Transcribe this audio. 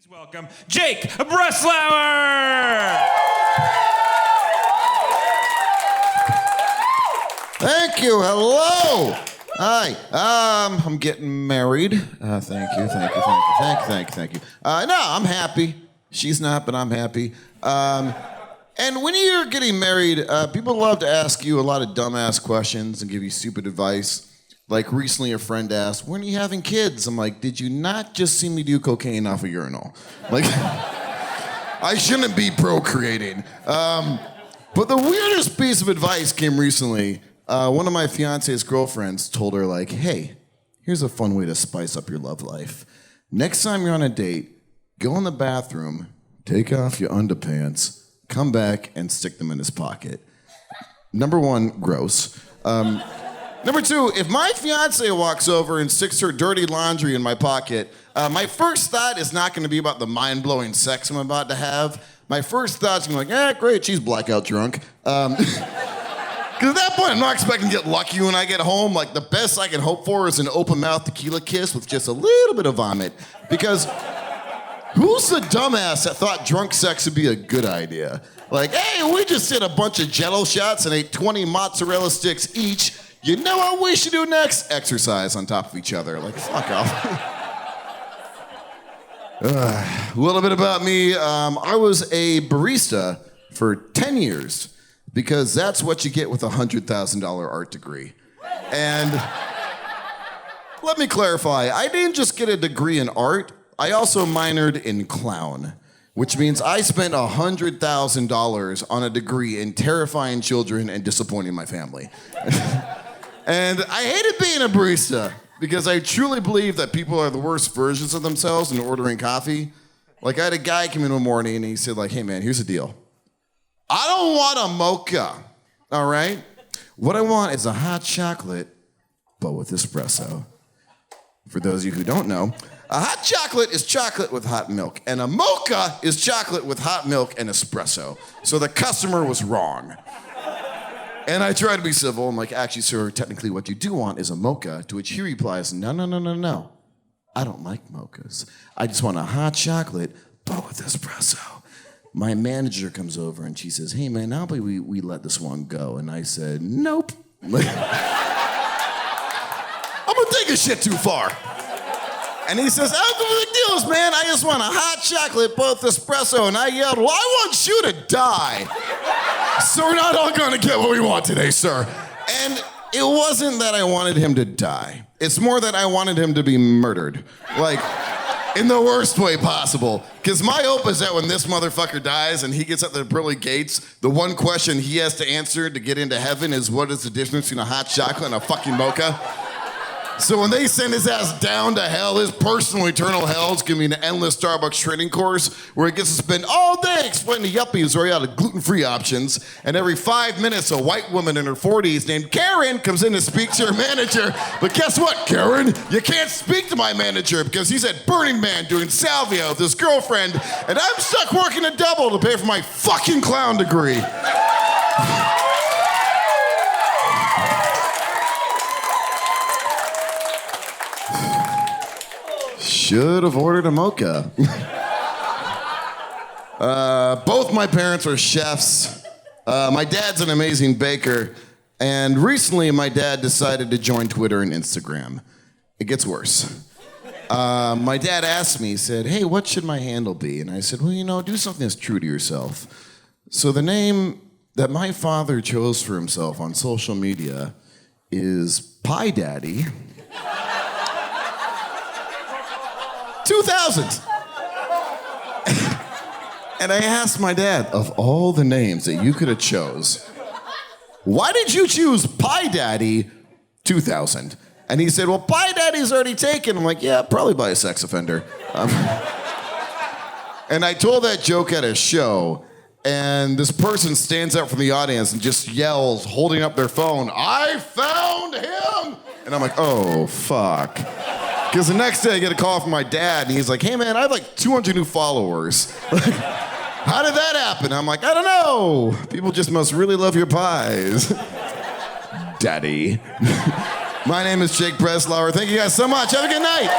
Please welcome Jake Breslauer. Thank you. Hello. Hi. I'm getting married. Thank you. No, I'm happy. She's not, but I'm happy. And when you're getting married, people love to ask you a lot of dumbass questions and give you stupid advice. Like recently a friend asked, when are you having kids? I'm like, did you not just see me do cocaine off a urinal? Like, I shouldn't be procreating. But the weirdest piece of advice came recently. One of my fiance's girlfriends told her, like, hey, here's a fun way to spice up your love life. Next time you're on a date, go in the bathroom, take off your underpants, come back and stick them in his pocket. Number one, gross. Number two, if my fiance walks over and sticks her dirty laundry in my pocket, my first thought is not gonna be about the mind-blowing sex I'm about to have. My first thought's gonna be like, great, she's blackout drunk. Because at that point, I'm not expecting to get lucky when I get home. Like, the best I can hope for is an open-mouth tequila kiss with just a little bit of vomit. Because who's the dumbass that thought drunk sex would be a good idea? Like, hey, we just did a bunch of Jell-O shots and ate 20 mozzarella sticks each. You know what we should do next? Exercise on top of each other. Like, fuck off. A little bit about me. I was a barista for 10 years because that's what you get with a $100,000 art degree. And let me clarify, I didn't just get a degree in art, I also minored in clown, which means I spent $100,000 on a degree in terrifying children and disappointing my family. And I hated being a barista because I truly believe that people are the worst versions of themselves in ordering coffee. Like, I had a guy come in one morning and he said, like, hey man, here's the deal. I don't want a mocha, all right? What I want is a hot chocolate, but with espresso. For those of you who don't know, a hot chocolate is chocolate with hot milk, and a mocha is chocolate with hot milk and espresso. So the customer was wrong. And I try to be civil. I'm like, actually, sir, technically what you do want is a mocha, to which he replies, no. I don't like mochas. I just want a hot chocolate, but with espresso. My manager comes over and she says, hey man, how about we let this one go? And I said, nope. I'm gonna take a shit too far. And he says, how come the deal is, man? I just want a hot chocolate, both espresso. And I yelled, well, I want you to die. So we're not all gonna get what we want today, sir. And it wasn't that I wanted him to die. It's more that I wanted him to be murdered. Like, in the worst way possible. Because my hope is that when this motherfucker dies and he gets at the pearly gates, the one question he has to answer to get into heaven is, what is the difference between a hot chocolate and a fucking mocha? So when they send his ass down to hell, his personal eternal hell is gonna be an endless Starbucks training course where he gets to spend all day explaining to yuppies where he had gluten-free options, and every 5 minutes a white woman in her 40s named Karen comes in to speak to her manager. But guess what, Karen? You can't speak to my manager because he's at Burning Man doing salvia with his girlfriend, and I'm stuck working a double to pay for my fucking clown degree. Should have ordered a mocha. Both my parents are chefs. My dad's an amazing baker. And recently, my dad decided to join Twitter and Instagram. It gets worse. My dad asked me, he said, hey, what should my handle be? And I said, well, do something that's true to yourself. So the name that my father chose for himself on social media is Pie Daddy. 2000. And I asked my dad, of all the names that you could have chose, why did you choose Pie Daddy 2000? And he said, well, Pie Daddy's already taken. I'm like, yeah, probably by a sex offender. And I told that joke at a show, and this person stands up from the audience and just yells, holding up their phone, I found him! And I'm like, oh, fuck. Because the next day I get a call from my dad, and he's like, hey man, I have like 200 new followers. How did that happen? I'm like, I don't know. People just must really love your pies. Daddy. My name is Jake Breslauer. Thank you guys so much. Have a good night.